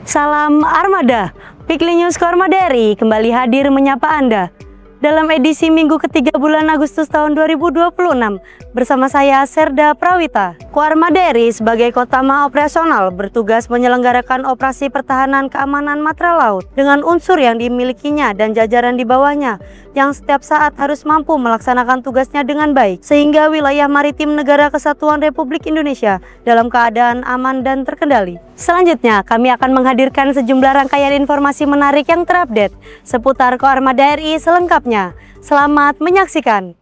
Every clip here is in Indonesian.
Salam Armada, Weekly News Koarmaderi kembali hadir menyapa Anda dalam edisi minggu ketiga bulan Agustus tahun 2026 bersama saya Serda Prawita. Koarmaderi sebagai Kotama Operasional bertugas menyelenggarakan operasi pertahanan keamanan matra laut dengan unsur yang dimilikinya dan jajaran di bawahnya yang setiap saat harus mampu melaksanakan tugasnya dengan baik sehingga wilayah maritim Negara Kesatuan Republik Indonesia dalam keadaan aman dan terkendali. Selanjutnya, kami akan menghadirkan sejumlah rangkaian informasi menarik yang terupdate seputar Koarmaderi selengkapnya. Selamat menyaksikan.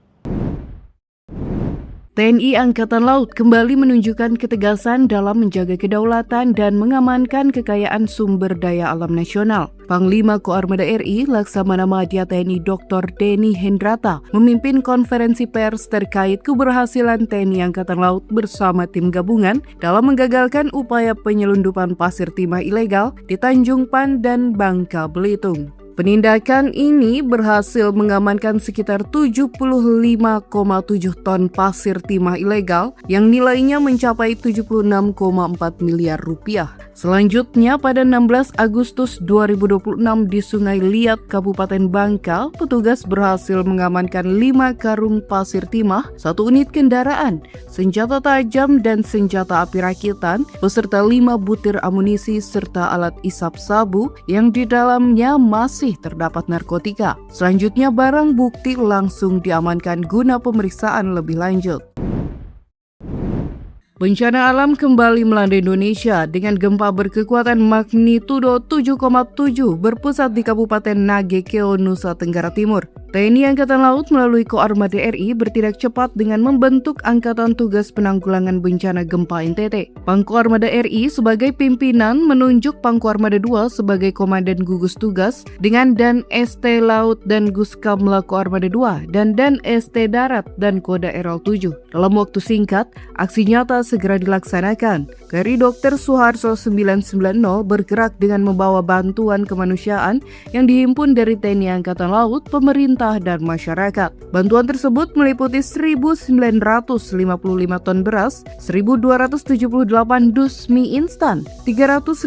TNI Angkatan Laut kembali menunjukkan ketegasan dalam menjaga kedaulatan dan mengamankan kekayaan sumber daya alam nasional. Panglima Koarmada RI Laksamana Madya TNI Dr. Denny Hendrata memimpin konferensi pers terkait keberhasilan TNI Angkatan Laut bersama tim gabungan dalam menggagalkan upaya penyelundupan pasir timah ilegal di Tanjung Pan dan Bangka Belitung. Penindakan ini berhasil mengamankan sekitar 75,7 ton pasir timah ilegal yang nilainya mencapai 76,4 miliar rupiah. Selanjutnya pada 16 Agustus 2026 di Sungai Liat, Kabupaten Bangka, petugas berhasil mengamankan 5 karung pasir timah, 1 unit kendaraan, senjata tajam dan senjata api rakitan, beserta 5 butir amunisi serta alat isap sabu yang di dalamnya masih terdapat narkotika. Selanjutnya barang bukti langsung diamankan guna pemeriksaan lebih lanjut. Bencana alam kembali melanda Indonesia dengan gempa berkekuatan magnitudo 7,7 berpusat di Kabupaten Nagekeo, Nusa Tenggara Timur. TNI Angkatan Laut melalui Koarmada RI bertindak cepat dengan membentuk Angkatan Tugas Penanggulangan Bencana Gempa NTT. Pangkoarmada RI sebagai pimpinan menunjuk Pangkoarmada II sebagai Komandan Gugus Tugas dengan Dan ST Laut dan Guskamla Koarmada II dan Dan ST Darat dan Koda RL 7. Dalam waktu singkat, aksi nyata segera dilaksanakan. KRI Dr. Suharto 990 bergerak dengan membawa bantuan kemanusiaan yang dihimpun dari TNI Angkatan Laut, pemerintah dan masyarakat. Bantuan tersebut meliputi 1.955 ton beras, 1.278 dus mie instan, 350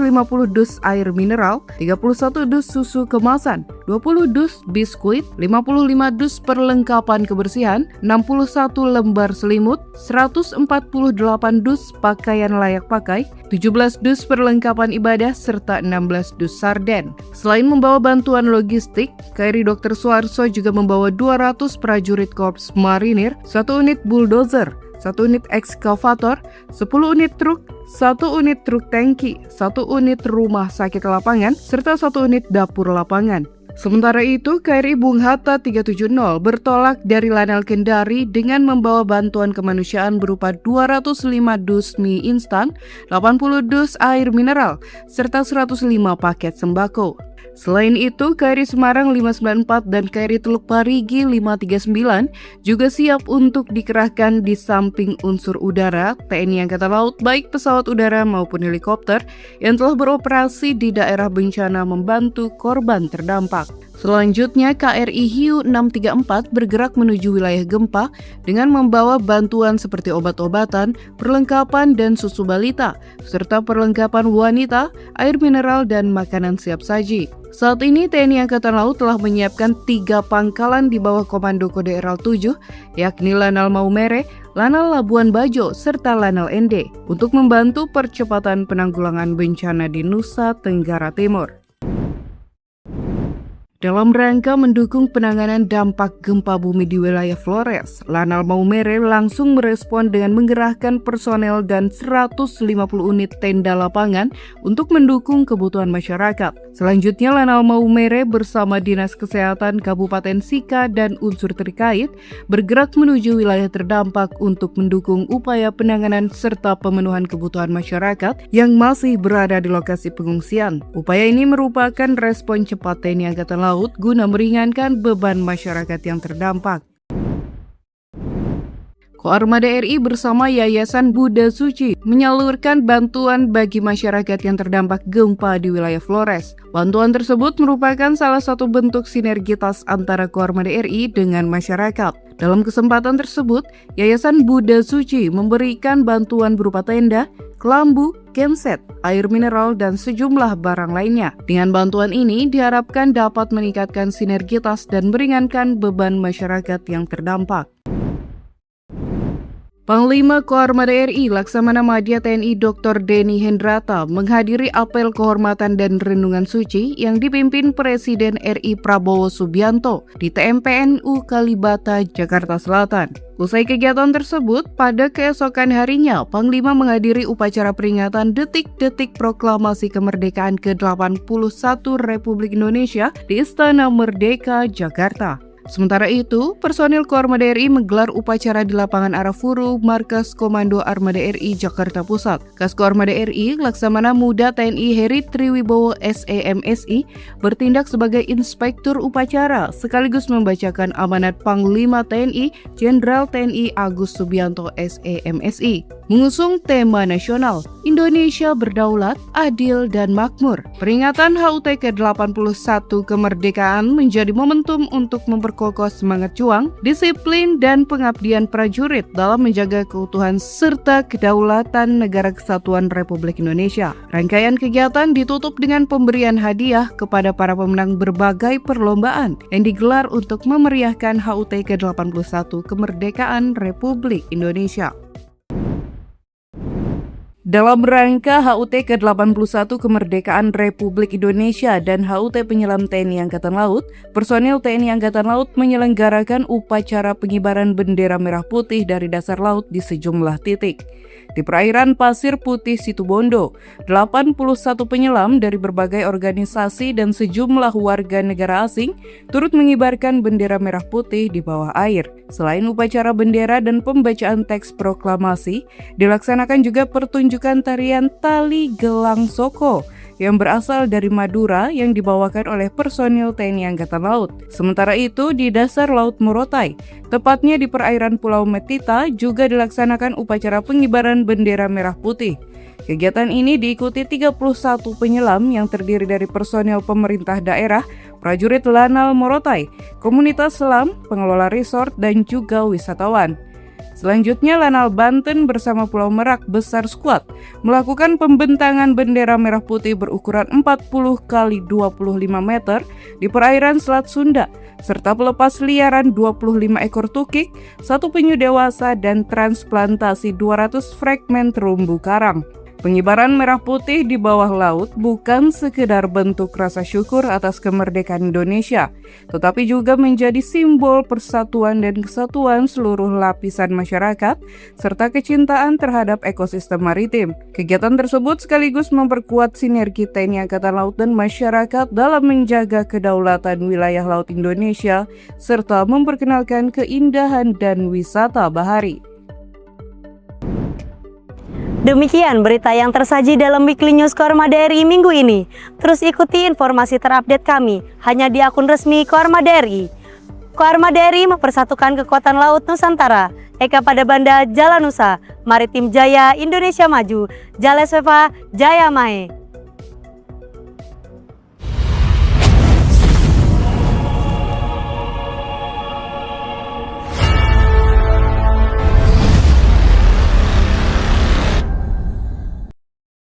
dus air mineral, 31 dus susu kemasan, 20 dus biskuit, 55 dus perlengkapan kebersihan, 61 lembar selimut, 148 dus pakaian layak pakai, 17 dus perlengkapan ibadah, serta 16 dus sarden. Selain membawa bantuan logistik, KRI Dr. Suharto juga membawa 200 prajurit Korps Marinir, 1 unit bulldozer, 1 unit ekskavator, 10 unit truk, 1 unit truk tangki, 1 unit rumah sakit lapangan, serta 1 unit dapur lapangan. Sementara itu, KRI Bung Hatta 370 bertolak dari Lanal Kendari dengan membawa bantuan kemanusiaan berupa 205 dus mie instan, 80 dus air mineral, serta 105 paket sembako. Selain itu, KRI Semarang 594 dan KRI Teluk Parigi 539 juga siap untuk dikerahkan di samping unsur udara TNI Angkatan Laut baik pesawat udara maupun helikopter yang telah beroperasi di daerah bencana membantu korban terdampak. Selanjutnya, KRI Hiu 634 bergerak menuju wilayah gempa dengan membawa bantuan seperti obat-obatan, perlengkapan dan susu balita, serta perlengkapan wanita, air mineral dan makanan siap saji. Saat ini TNI Angkatan Laut telah menyiapkan 3 pangkalan di bawah Komando Kode RL 7, yakni Lanal Maumere, Lanal Labuan Bajo, serta Lanal ND, untuk membantu percepatan penanggulangan bencana di Nusa Tenggara Timur. Dalam rangka mendukung penanganan dampak gempa bumi di wilayah Flores, Lanal Maumere langsung merespon dengan mengerahkan personel dan 150 unit tenda lapangan untuk mendukung kebutuhan masyarakat. Selanjutnya, Lanal Maumere bersama Dinas Kesehatan Kabupaten Sika dan unsur terkait bergerak menuju wilayah terdampak untuk mendukung upaya penanganan serta pemenuhan kebutuhan masyarakat yang masih berada di lokasi pengungsian. Upaya ini merupakan respon cepat TNI Angkatan Laut guna meringankan beban masyarakat yang terdampak. Koarmada RI bersama Yayasan Buddha Suci menyalurkan bantuan bagi masyarakat yang terdampak gempa di wilayah Flores. Bantuan tersebut merupakan salah satu bentuk sinergitas antara Koarmada RI dengan masyarakat. Dalam kesempatan tersebut, Yayasan Buddha Suci memberikan bantuan berupa tenda, kelambu, genset, air mineral, dan sejumlah barang lainnya. Dengan bantuan ini diharapkan dapat meningkatkan sinergitas dan meringankan beban masyarakat yang terdampak. Panglima Koarmada RI Laksamana Madya TNI Dr. Denny Hendrata menghadiri apel kehormatan dan renungan suci yang dipimpin Presiden RI Prabowo Subianto di TMPNU Kalibata, Jakarta Selatan. Usai kegiatan tersebut, pada keesokan harinya, Panglima menghadiri upacara peringatan detik-detik proklamasi kemerdekaan ke-81 Republik Indonesia di Istana Merdeka, Jakarta. Sementara itu, personil Koarmada RI menggelar upacara di lapangan Arafuru, Markas Komando Armada RI Jakarta Pusat. Kasko Armada RI, Laksamana Muda TNI Heri Triwibowo SEMSI, bertindak sebagai inspektur upacara, sekaligus membacakan amanat Panglima TNI, Jenderal TNI Agus Subianto SEMSI. Mengusung tema nasional, Indonesia Berdaulat, Adil, dan Makmur. Peringatan HUT ke-81 kemerdekaan menjadi momentum untuk memperkokoh semangat juang, disiplin, dan pengabdian prajurit dalam menjaga keutuhan serta kedaulatan Negara Kesatuan Republik Indonesia. Rangkaian kegiatan ditutup dengan pemberian hadiah kepada para pemenang berbagai perlombaan yang digelar untuk memeriahkan HUT ke-81 kemerdekaan Republik Indonesia. Dalam rangka HUT ke-81 kemerdekaan Republik Indonesia dan HUT penyelam TNI Angkatan Laut, personil TNI Angkatan Laut menyelenggarakan upacara pengibaran bendera merah putih dari dasar laut di sejumlah titik. Di perairan Pasir Putih Situbondo, 81 penyelam dari berbagai organisasi dan sejumlah warga negara asing turut mengibarkan bendera merah putih di bawah air. Selain upacara bendera dan pembacaan teks proklamasi, dilaksanakan juga pertunjukan tarian Tali Gelang Soko yang berasal dari Madura yang dibawakan oleh personil TNI Angkatan Laut. Sementara itu, di dasar Laut Morotai, tepatnya di perairan Pulau Metita, juga dilaksanakan upacara pengibaran bendera merah putih. Kegiatan ini diikuti 31 penyelam yang terdiri dari personel pemerintah daerah, prajurit Lanal Morotai, komunitas selam, pengelola resort, dan juga wisatawan. Selanjutnya, Lanal Banten bersama Pulau Merak Besar Squad melakukan pembentangan bendera merah putih berukuran 40 x 25 meter di perairan Selat Sunda, serta pelepas liaran 25 ekor tukik, 1 penyu dewasa, dan transplantasi 200 fragmen terumbu karang. Pengibaran merah putih di bawah laut bukan sekedar bentuk rasa syukur atas kemerdekaan Indonesia, tetapi juga menjadi simbol persatuan dan kesatuan seluruh lapisan masyarakat, serta kecintaan terhadap ekosistem maritim. Kegiatan tersebut sekaligus memperkuat sinergi TNI Angkatan Laut dan masyarakat dalam menjaga kedaulatan wilayah laut Indonesia, serta memperkenalkan keindahan dan wisata bahari. Demikian berita yang tersaji dalam Weekly News Koarmada RI minggu ini. Terus ikuti informasi terupdate kami hanya di akun resmi Koarmada RI. Koarmada RI mempersatukan kekuatan laut Nusantara. Eka pada Banda Jalanusa, Maritim Jaya Indonesia Maju, Jaleseva Jaya Mae.